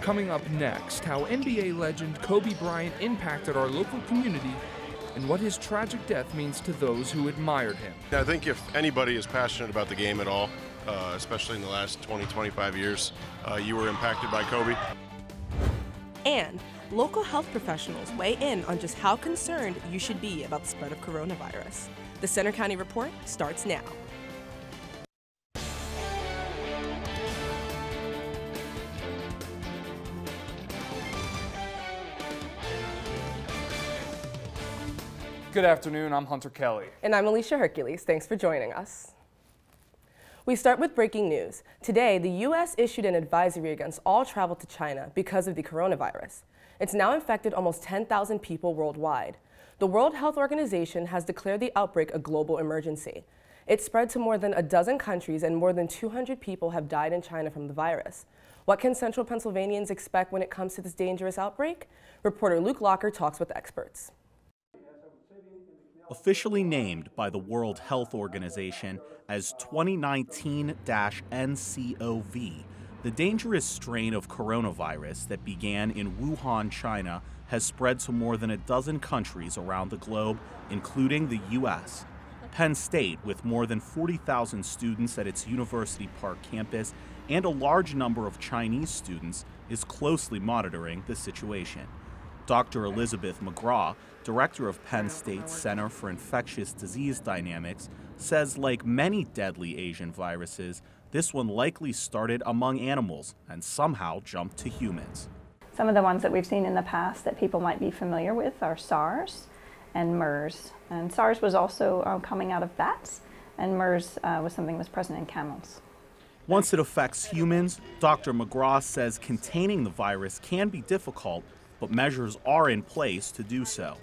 Coming up next, how NBA legend Kobe Bryant impacted our local community and what his tragic death means to those who admired him. I think if anybody is passionate about the game at all, especially in the last 20, 25 years, you were impacted by Kobe. And local health professionals weigh in on just how concerned you should be about the spread of coronavirus. The Center County Report starts now. Good afternoon, I'm Hunter Kelly. And I'm Alicia Hercules. Thanks for joining us. We start with breaking news. Today, the U.S. issued an advisory against all travel to China because of the coronavirus. It's now infected almost 10,000 people worldwide. The World Health Organization has declared the outbreak a global emergency. It spread to more than a dozen countries, and more than 200 people have died in China from the virus. What can Central Pennsylvanians expect when it comes to this dangerous outbreak? Reporter Luke Locker talks with experts. Officially named by the World Health Organization as 2019-NCOV, the dangerous strain of coronavirus that began in Wuhan, China, has spread to more than a dozen countries around the globe, including the U.S. Penn State, with more than 40,000 students at its University Park campus and a large number of Chinese students, is closely monitoring the situation. Dr. Elizabeth McGraw, director of Penn State's Center for Infectious Disease Dynamics, says like many deadly Asian viruses, this one likely started among animals and somehow jumped to humans. Some of the ones that we've seen in the past that people might be familiar with are SARS and MERS. And SARS was also coming out of bats, and MERS was something that was present in camels. Once it affects humans, Dr. McGraw says containing the virus can be difficult, but measures are in place to do so.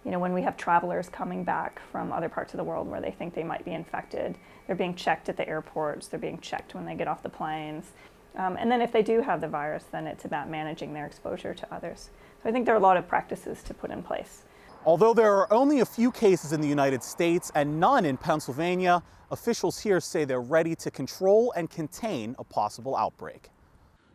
You know, when we have travelers coming back from other parts of the world where they think they might be infected, they're being checked at the airports, they're being checked when they get off the planes. And then if they do have the virus, then it's about managing their exposure to others. So I think there are a lot of practices to put in place. Although there are only a few cases in the United States and none in Pennsylvania, officials here say they're ready to control and contain a possible outbreak.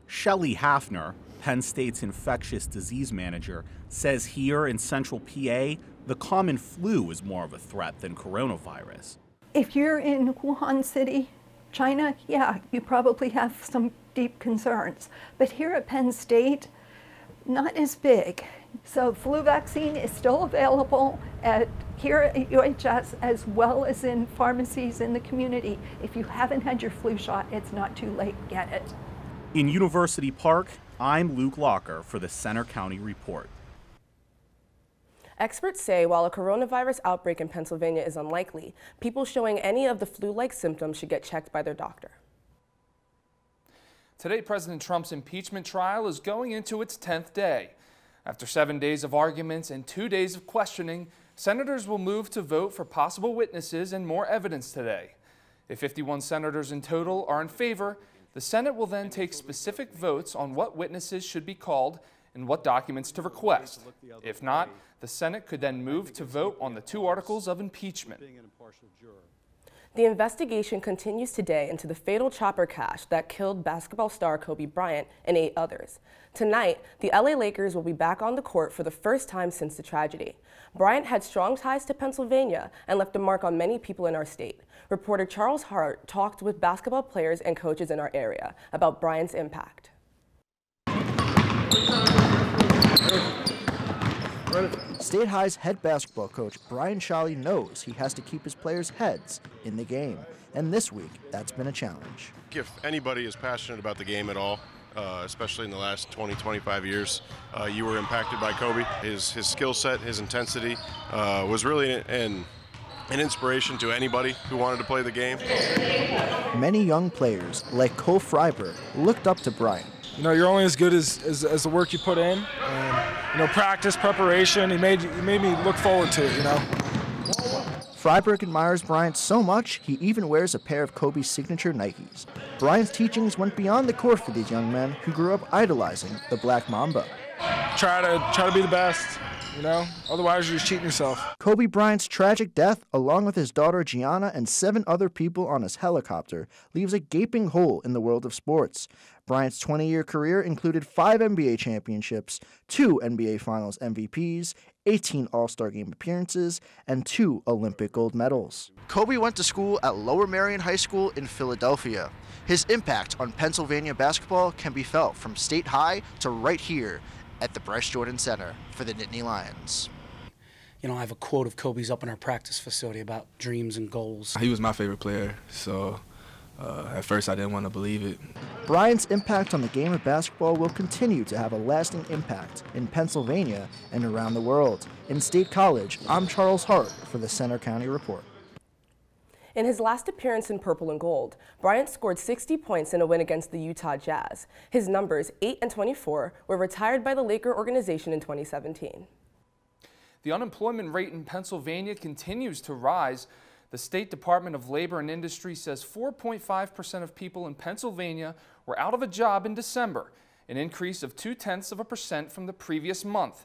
Shelley Hafner, Penn State's infectious disease manager, says here in central PA, the common flu is more of a threat than coronavirus. If you're in Wuhan City, China, yeah, you probably have some deep concerns. But here at Penn State, not as big. So flu vaccine is still available here at UHS as well as in pharmacies in the community. If you haven't had your flu shot, it's not too late, get it. In University Park, I'm Luke Locker for the Center County Report. Experts say while a coronavirus outbreak in Pennsylvania is unlikely, people showing any of the flu-like symptoms should get checked by their doctor. Today, President Trump's impeachment trial is going into its 10th day. After 7 days of arguments and 2 days of questioning, senators will move to vote for possible witnesses and more evidence today. If 51 senators in total are in favor, the Senate will then take specific votes on what witnesses should be called and what documents to request. If not, the Senate could then move to vote on the 2 articles of impeachment. The investigation continues today into the fatal chopper crash that killed basketball star Kobe Bryant and 8 others. Tonight, the LA Lakers will be back on the court for the first time since the tragedy. Bryant had strong ties to Pennsylvania and left a mark on many people in our state. Reporter Charles Hart talked with basketball players and coaches in our area about Bryant's impact. State High's head basketball coach Brian Shally knows he has to keep his players' heads in the game, and this week that's been a challenge. If anybody is passionate about the game at all, especially in the last 20, 25 years, you were impacted by Kobe. His skill set, his intensity was really an inspiration to anybody who wanted to play the game. Many young players, like Cole Freiberg, looked up to Bryant. You know, you're only as good as the work you put in, and you know, practice, preparation. He made me look forward to it. You know. Freiberg admires Bryant so much he even wears a pair of Kobe's signature Nikes. Bryant's teachings went beyond the court for these young men who grew up idolizing the Black Mamba. Try to be the best. you know? Otherwise, you're just cheating yourself. Kobe Bryant's tragic death, along with his daughter Gianna and 7 other people on his helicopter, leaves a gaping hole in the world of sports. Bryant's 20-year career included 5 NBA championships, 2 NBA Finals MVPs, 18 All-Star Game appearances, and 2 Olympic gold medals. Kobe went to school at Lower Merion High School in Philadelphia. His impact on Pennsylvania basketball can be felt from State High to right here at the Bryce Jordan Center for the Nittany Lions. You know, I have a quote of Kobe's up in our practice facility about dreams and goals. He was my favorite player, so at first I didn't want to believe it. Bryant's impact on the game of basketball will continue to have a lasting impact in Pennsylvania and around the world. In State College, I'm Charles Hart for the Center County Report. In his last appearance in purple and gold, Bryant scored 60 points in a win against the Utah Jazz. His numbers, 8 and 24, were retired by the Laker organization in 2017. The unemployment rate in Pennsylvania continues to rise. The State Department of Labor and Industry says 4.5% of people in Pennsylvania were out of a job in December, an increase of 0.2% from the previous month.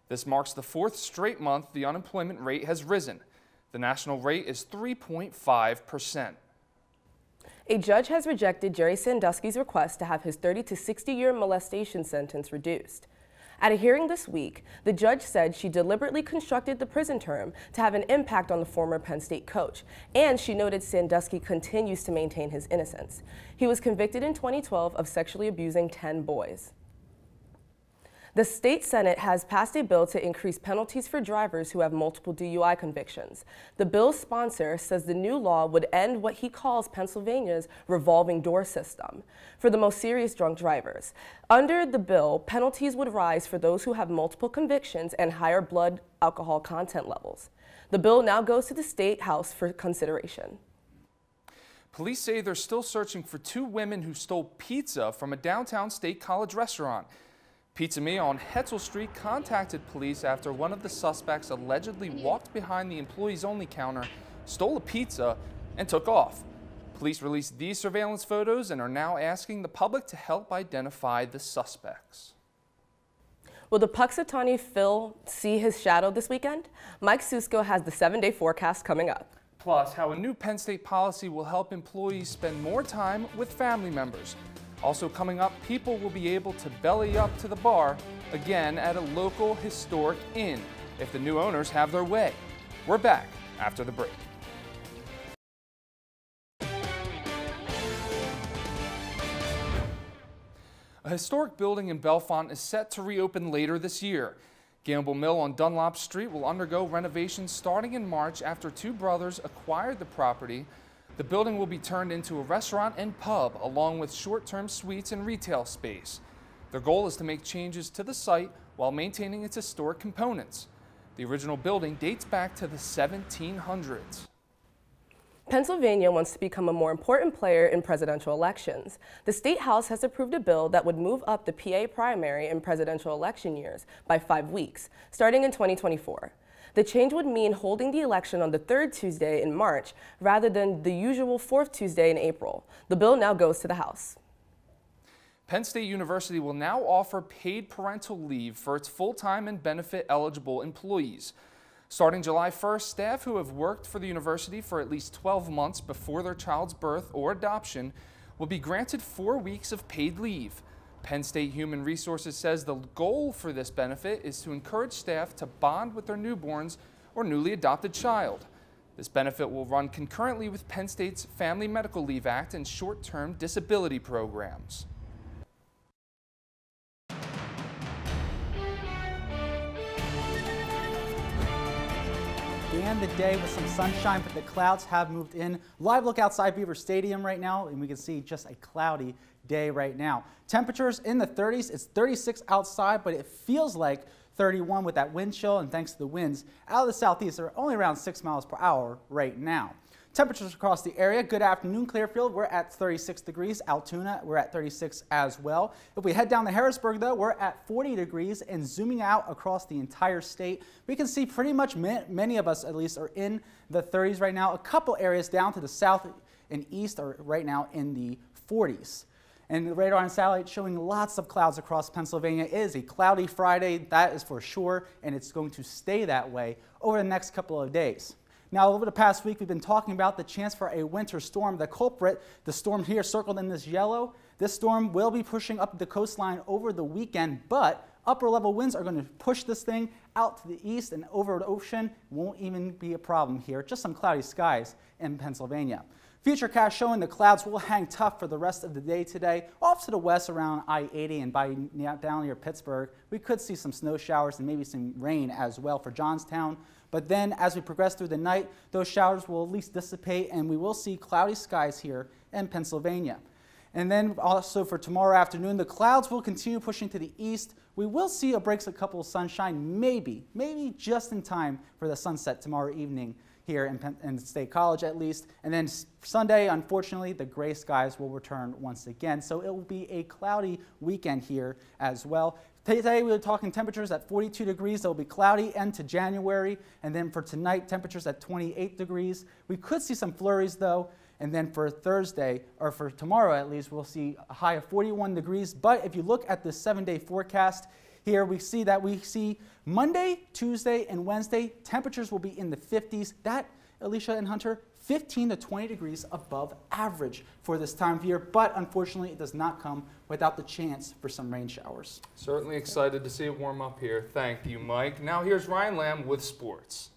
This marks the 4th straight month the unemployment rate has risen. The national rate is 3.5%. A judge has rejected Jerry Sandusky's request to have his 30 to 60-year molestation sentence reduced. At a hearing this week, the judge said she deliberately constructed the prison term to have an impact on the former Penn State coach, and she noted Sandusky continues to maintain his innocence. He was convicted in 2012 of sexually abusing 10 boys. The state Senate has passed a bill to increase penalties for drivers who have multiple DUI convictions. The bill's sponsor says the new law would end what he calls Pennsylvania's revolving door system for the most serious drunk drivers. Under the bill, penalties would rise for those who have multiple convictions and higher blood alcohol content levels. The bill now goes to the State House for consideration. Police say they're still searching for 2 women who stole pizza from a downtown State College restaurant. Pizza Me on Hetzel Street contacted police after one of the suspects allegedly walked behind the employees-only counter, stole a pizza, and took off. Police released these surveillance photos and are now asking the public to help identify the suspects. Will the Puxatawny Phil see his shadow this weekend? Mike Susko has the 7-day forecast coming up. Plus, how a new Penn State policy will help employees spend more time with family members. Also coming up, people will be able to belly up to the bar again at a local historic inn if the new owners have their way. We're back after the break. A historic building in Bellefonte is set to reopen later this year. Gamble Mill on Dunlop Street will undergo renovations starting in March after 2 brothers acquired the property. The building will be turned into a restaurant and pub, along with short-term suites and retail space. Their goal is to make changes to the site while maintaining its historic components. The original building dates back to the 1700s. Pennsylvania wants to become a more important player in presidential elections. The State House has approved a bill that would move up the PA primary in presidential election years by 5 weeks, starting in 2024. The change would mean holding the election on the 3rd Tuesday in March rather than the usual 4th Tuesday in April. The bill now goes to the House. Penn State University will now offer paid parental leave for its full-time and benefit-eligible employees. Starting July 1st, staff who have worked for the university for at least 12 months before their child's birth or adoption will be granted 4 weeks of paid leave. Penn State Human Resources says the goal for this benefit is to encourage staff to bond with their newborns or newly adopted child. This benefit will run concurrently with Penn State's Family Medical Leave Act and short-term disability programs. Began the day with some sunshine, but the clouds have moved in. Live look outside Beaver Stadium right now, and we can see just a cloudy day right now. Temperatures in the 30s. It's 36 outside, but it feels like 31 with that wind chill, and thanks to the winds out of the southeast, they're only around 6 miles per hour right now. Temperatures across the area. Good afternoon, Clearfield. We're at 36 degrees. Altoona, we're at 36 as well. If we head down to Harrisburg, though, we're at 40 degrees, and zooming out across the entire state, we can see pretty much many of us, at least, are in the 30s right now. A couple areas down to the south and east are right now in the 40s. And the radar and satellite showing lots of clouds across Pennsylvania. It is a cloudy Friday, that is for sure, and it's going to stay that way over the next couple of days. Now, over the past week, we've been talking about the chance for a winter storm. The culprit, the storm here circled in this yellow, this storm will be pushing up the coastline over the weekend, but upper level winds are going to push this thing out to the east and over the ocean. Won't even be a problem here, just some cloudy skies in Pennsylvania. Futurecast showing the clouds will hang tough for the rest of the day today. Off to the west around I-80 and down near Pittsburgh, we could see some snow showers and maybe some rain as well for Johnstown. But then as we progress through the night, those showers will at least dissipate and we will see cloudy skies here in Pennsylvania. And then also for tomorrow afternoon, the clouds will continue pushing to the east. We will see breaks a couple of sunshine, maybe just in time for the sunset tomorrow evening here in State College at least. And then Sunday, unfortunately, the gray skies will return once again. So it will be a cloudy weekend here as well. Today we were talking temperatures at 42 degrees. It will be cloudy end to January. And then for tonight, temperatures at 28 degrees. We could see some flurries though. And then for Thursday, or for tomorrow at least, we'll see a high of 41 degrees. But if you look at the 7-day forecast, here we see Monday, Tuesday, and Wednesday, temperatures will be in the 50s. That, Alicia and Hunter, 15 to 20 degrees above average for this time of year. But unfortunately, it does not come without the chance for some rain showers. Certainly excited to see it warm up here. Thank you, Mike. Now here's Ryan Lamb with sports.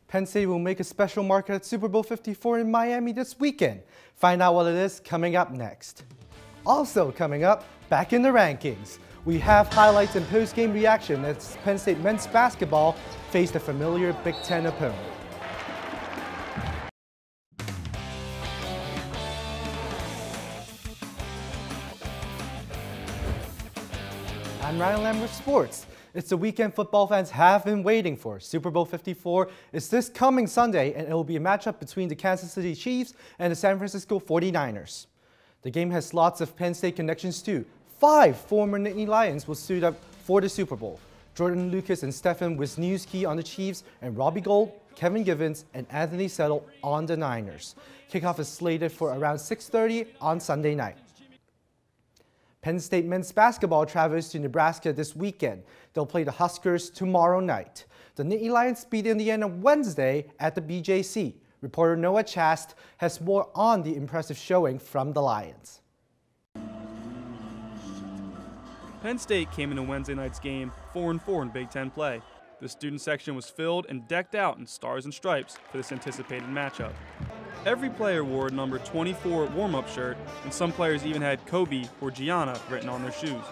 Penn State will make a special mark at Super Bowl 54 in Miami this weekend. Find out what it is coming up next. Also coming up, back in the rankings, we have highlights and post-game reaction as Penn State men's basketball faced a familiar Big Ten opponent. I'm Ryan Lamb with sports. It's the weekend football fans have been waiting for. Super Bowl 54 is this coming Sunday, and it will be a matchup between the Kansas City Chiefs and the San Francisco 49ers. The game has lots of Penn State connections too. 5 former Nittany Lions will suit up for the Super Bowl. Jordan Lucas and Stefan Wisniewski on the Chiefs, and Robbie Gould, Kevin Givens, and Anthony Settle on the Niners. Kickoff is slated for around 6:30 on Sunday night. Penn State men's basketball travels to Nebraska this weekend. They'll play the Huskers tomorrow night. The Nittany Lions beat Indiana Wednesday at the BJC. Reporter Noah Chast has more on the impressive showing from the Lions. Penn State came into Wednesday night's game 4-4 in Big Ten play. The student section was filled and decked out in stars and stripes for this anticipated matchup. Every player wore a number 24 warm-up shirt, and some players even had Kobe or Gianna written on their shoes.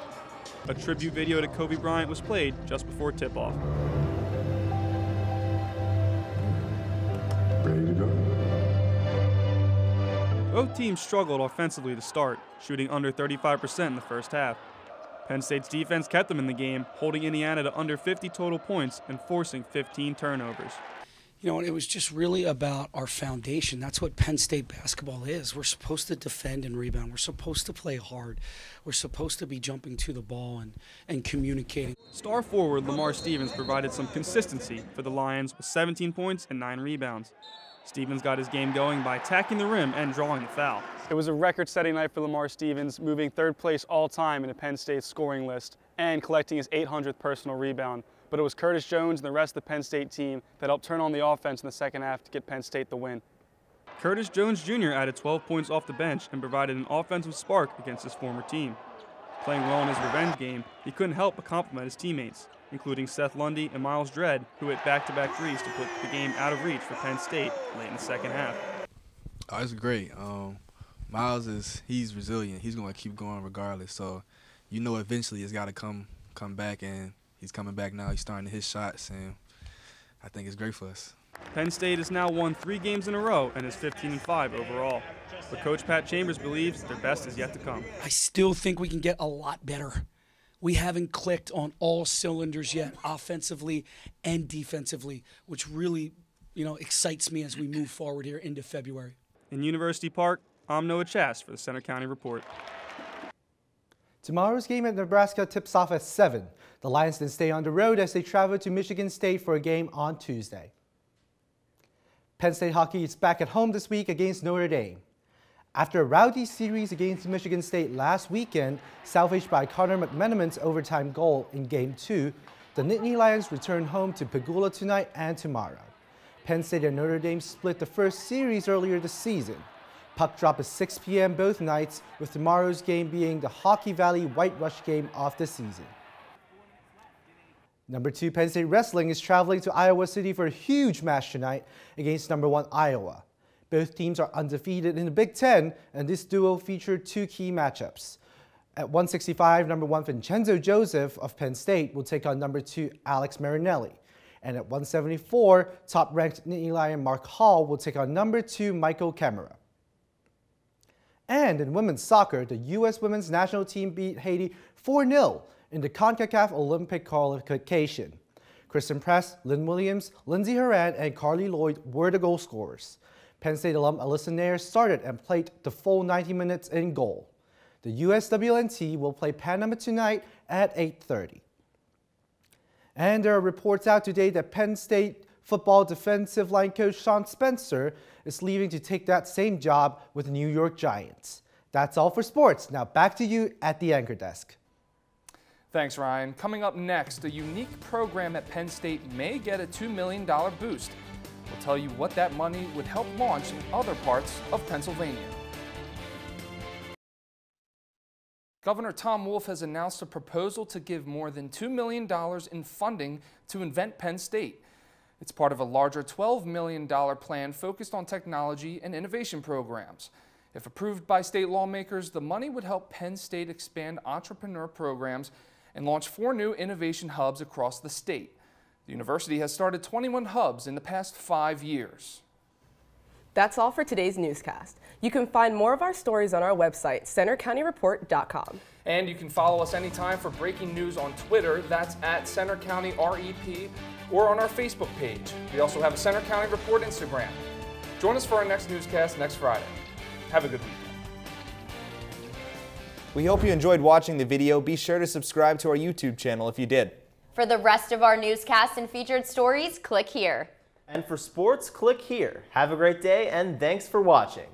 A tribute video to Kobe Bryant was played just before tip-off. Ready to go. Both teams struggled offensively to start, shooting under 35% in the first half. Penn State's defense kept them in the game, holding Indiana to under 50 total points and forcing 15 turnovers. You know, it was just really about our foundation. That's what Penn State basketball is. We're supposed to defend and rebound. We're supposed to play hard. We're supposed to be jumping to the ball and communicating. Star forward Lamar Stevens provided some consistency for the Lions with 17 points and 9 rebounds. Stevens got his game going by attacking the rim and drawing the foul. It was a record-setting night for Lamar Stevens, moving 3rd place all-time in the Penn State scoring list and collecting his 800th personal rebound. But it was Curtis Jones and the rest of the Penn State team that helped turn on the offense in the second half to get Penn State the win. Curtis Jones Jr. added 12 points off the bench and provided an offensive spark against his former team. Playing well in his revenge game, he couldn't help but compliment his teammates, including Seth Lundy and Miles Dredd, who hit back-to-back threes to put the game out of reach for Penn State late in the second half. Oh, it's great. Miles he's resilient. He's going to keep going regardless. So, you know, eventually it's got to come back, and he's coming back now. He's starting to hit shots, and I think it's great for us. Penn State has now won 3 games in a row and is 15-5 overall. But Coach Pat Chambers believes their best is yet to come. I still think we can get a lot better. We haven't clicked on all cylinders yet, offensively and defensively, which really, excites me as we move forward here into February. In University Park, I'm Noah Chast for the Center County Report. Tomorrow's game at Nebraska tips off at 7. The Lions then stay on the road as they travel to Michigan State for a game on Tuesday. Penn State hockey is back at home this week against Notre Dame. After a rowdy series against Michigan State last weekend, salvaged by Connor McMenamin's overtime goal in Game 2, the Nittany Lions return home to Pegula tonight and tomorrow. Penn State and Notre Dame split the first series earlier this season. Puck drop at 6 p.m. both nights, with tomorrow's game being the Hockey Valley White Rush game of the season. Number 2 Penn State Wrestling is traveling to Iowa City for a huge match tonight against number 1 Iowa. Both teams are undefeated in the Big Ten, and this duo featured 2 key matchups. At 165, number 1 Vincenzo Joseph of Penn State will take on number 2 Alex Marinelli. And at 174, top-ranked Nittany Lion Mark Hall will take on number 2 Michael Camara. And in women's soccer, the U.S. women's national team beat Haiti 4-0 in the CONCACAF Olympic qualification. Kristen Press, Lynn Williams, Lindsey Horan, and Carly Lloyd were the goal scorers. Penn State alum Alyssa Nair started and played the full 90 minutes in goal. The USWNT will play Panama tonight at 8:30. And there are reports out today that Penn State football defensive line coach Sean Spencer is leaving to take that same job with the New York Giants. That's all for sports. Now back to you at the anchor desk. Thanks, Ryan. Coming up next, a unique program at Penn State may get a $2 million boost. We'll tell you what that money would help launch in other parts of Pennsylvania. Governor Tom Wolf has announced a proposal to give more than $2 million in funding to Invent Penn State. It's part of a larger $12 million plan focused on technology and innovation programs. If approved by state lawmakers, the money would help Penn State expand entrepreneur programs and launch 4 new innovation hubs across the state. The university has started 21 hubs in the past 5 years. That's all for today's newscast. You can find more of our stories on our website, centercountyreport.com. And you can follow us anytime for breaking news on Twitter. That's at Center County REP, or on our Facebook page. We also have a Center County Report Instagram. Join us for our next newscast next Friday. Have a good weekend. We hope you enjoyed watching the video. Be sure to subscribe to our YouTube channel if you did. For the rest of our newscasts and featured stories, click here. And for sports, click here. Have a great day, and thanks for watching.